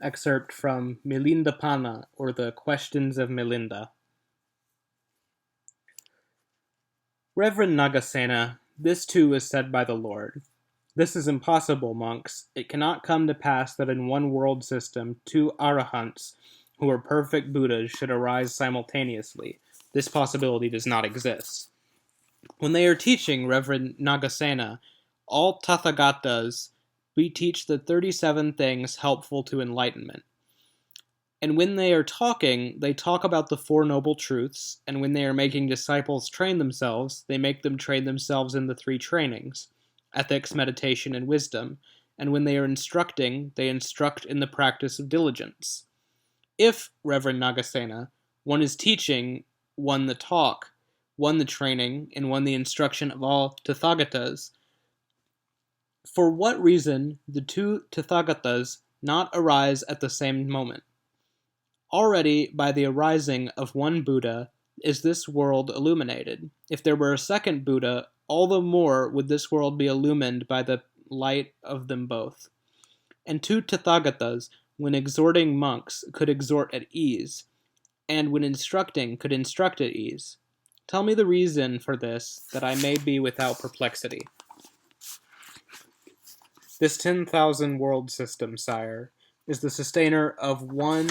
Excerpt from Milinda Pana, or the Questions of Milinda. Reverend Nagasena, this too is said by the Lord. This is impossible, monks. It cannot come to pass that in one world system 2 arahants, who are perfect Buddhas, should arise simultaneously. This possibility does not exist. When they are teaching, Reverend Nagasena, all Tathagatas, we teach the 37 things helpful to enlightenment. And when they are talking, they talk about the Four Noble Truths, and when they are making disciples train themselves, they make them train themselves in the 3 trainings, ethics, meditation, and wisdom, and when they are instructing, they instruct in the practice of diligence. If, Reverend Nagasena, one is teaching, one the talk, one the training, and one the instruction of all Tathagatas, for what reason the 2 Tathagatas not arise at the same moment? Already, by the arising of one Buddha, is this world illuminated. If there were a second Buddha, all the more would this world be illumined by the light of them both. And 2 Tathagatas, when exhorting monks, could exhort at ease, and when instructing, could instruct at ease. Tell me the reason for this, that I may be without perplexity. This 10,000 world system, sire, is the sustainer of one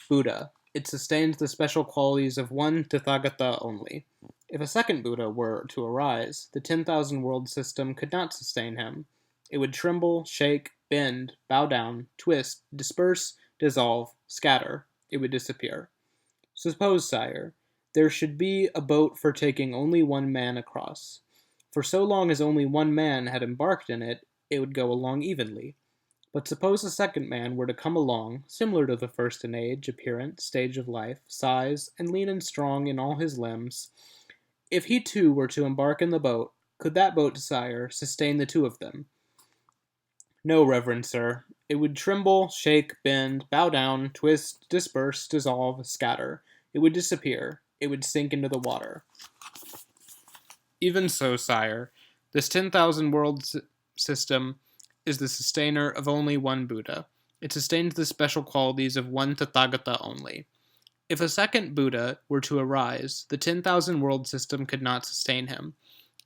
Buddha. It sustains the special qualities of one Tathagata only. If a second Buddha were to arise, the 10,000 world system could not sustain him. It would tremble, shake, bend, bow down, twist, disperse, dissolve, scatter. It would disappear. Suppose, sire, there should be a boat for taking only one man across. For so long as only one man had embarked in it, it would go along evenly. But suppose a second man were to come along, similar to the first in age, appearance, stage of life, size, and lean and strong in all his limbs. If he too were to embark in the boat, could that boat, sire, sustain the 2 of them? No, reverend sir. It would tremble, shake, bend, bow down, twist, disperse, dissolve, scatter. It would disappear. It would sink into the water. Even so, sire, this 10,000 world system is the sustainer of only one Buddha. It sustains the special qualities of one Tathagata only. If a second Buddha were to arise, the 10,000 world system could not sustain him.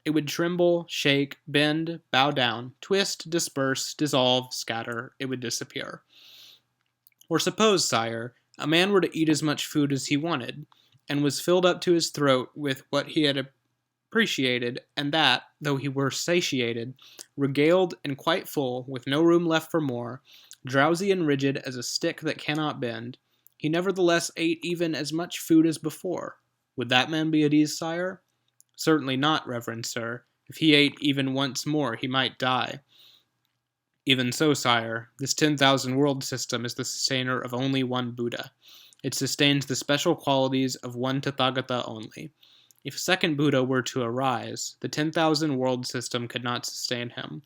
It would tremble, shake, bend, bow down, twist, disperse, dissolve, scatter. It would disappear. Or suppose, sire, a man were to eat as much food as he wanted, and was filled up to his throat with what he had appreciated, and that, though he were satiated, regaled and quite full, with no room left for more, drowsy and rigid as a stick that cannot bend, he nevertheless ate even as much food as before. Would that man be at ease, sire? Certainly not, reverend sir. If he ate even once more, he might die. Even so, sire, this 10,000 world system is the sustainer of only one Buddha. It sustains the special qualities of one Tathagata only. If a second Buddha were to arise, the 10,000 world system could not sustain him.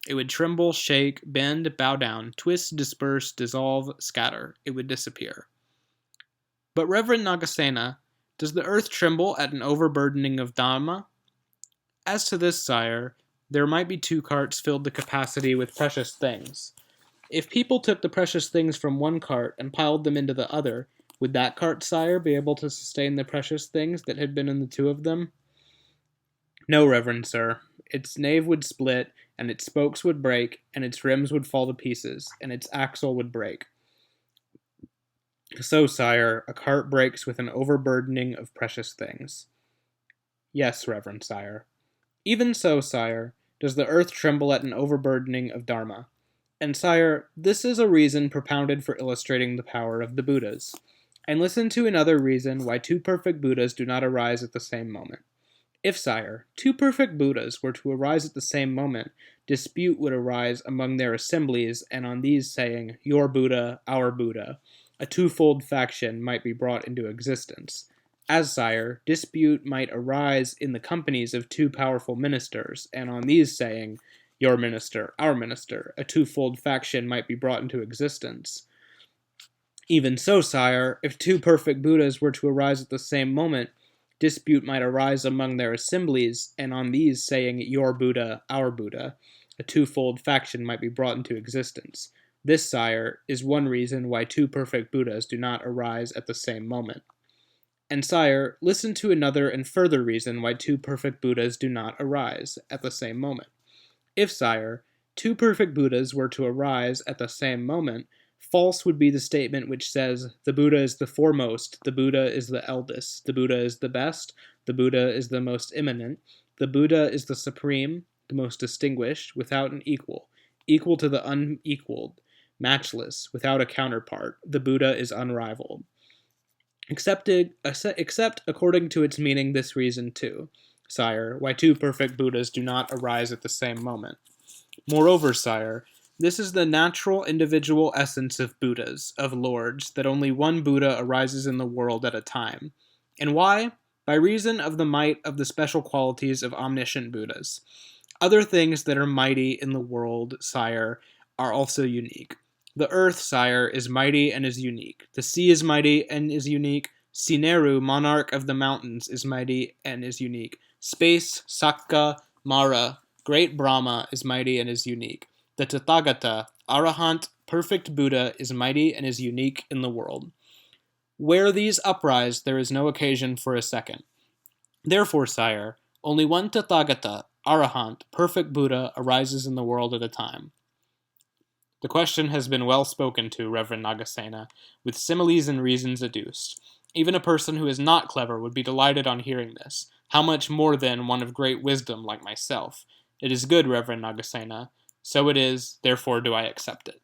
It would tremble, shake, bend, bow down, twist, disperse, dissolve, scatter. It would disappear. But Reverend Nagasena, does the earth tremble at an overburdening of Dhamma? As to this, sire, there might be 2 carts filled to capacity with precious things. If people took the precious things from one cart and piled them into the other, would that cart, sire, be able to sustain the precious things that had been in the 2 of them? No, reverend sir. Its nave would split, and its spokes would break, and its rims would fall to pieces, and its axle would break. So, sire, a cart breaks with an overburdening of precious things. Yes, reverend sire. Even so, sire, does the earth tremble at an overburdening of Dharma. And, sire, this is a reason propounded for illustrating the power of the Buddhas. And listen to another reason why 2 perfect Buddhas do not arise at the same moment. If, sire, 2 perfect Buddhas were to arise at the same moment, dispute would arise among their assemblies, and on these saying, your Buddha, our Buddha, a 2-fold faction might be brought into existence. As, sire, dispute might arise in the companies of 2 powerful ministers, and on these saying, your minister, our minister, a 2-fold faction might be brought into existence. Even so, sire, if 2 perfect Buddhas were to arise at the same moment, dispute might arise among their assemblies, and on these saying, your Buddha, our Buddha, a 2-fold faction might be brought into existence. This, sire, is one reason why two perfect Buddhas do not arise at the same moment. And sire, listen to another and further reason why two perfect Buddhas do not arise at the same moment. If, sire, two perfect Buddhas were to arise at the same moment, false would be the statement which says, the Buddha is the foremost, the Buddha is the eldest, the Buddha is the best, the Buddha is the most eminent, the Buddha is the supreme, the most distinguished, without an equal, equal to the unequaled, matchless, without a counterpart, the Buddha is unrivaled. Except according to its meaning this reason too, sire, why two perfect Buddhas do not arise at the same moment. Moreover, sire, this is the natural individual essence of Buddhas, of lords, that only one Buddha arises in the world at a time. And why? By reason of the might of the special qualities of omniscient Buddhas. Other things that are mighty in the world, sire, are also unique. The earth, sire, is mighty and is unique. The sea is mighty and is unique. Sineru, monarch of the mountains, is mighty and is unique. Space, Sakka, Mara, great Brahma, is mighty and is unique. The Tathagata, Arahant, perfect Buddha, is mighty and is unique in the world. Where these uprise, there is no occasion for a second. Therefore, sire, only one Tathagata, Arahant, perfect Buddha, arises in the world at a time. The question has been well spoken to, Reverend Nagasena, with similes and reasons adduced. Even a person who is not clever would be delighted on hearing this. How much more, then, one of great wisdom like myself? It is good, Reverend Nagasena. So it is, therefore do I accept it.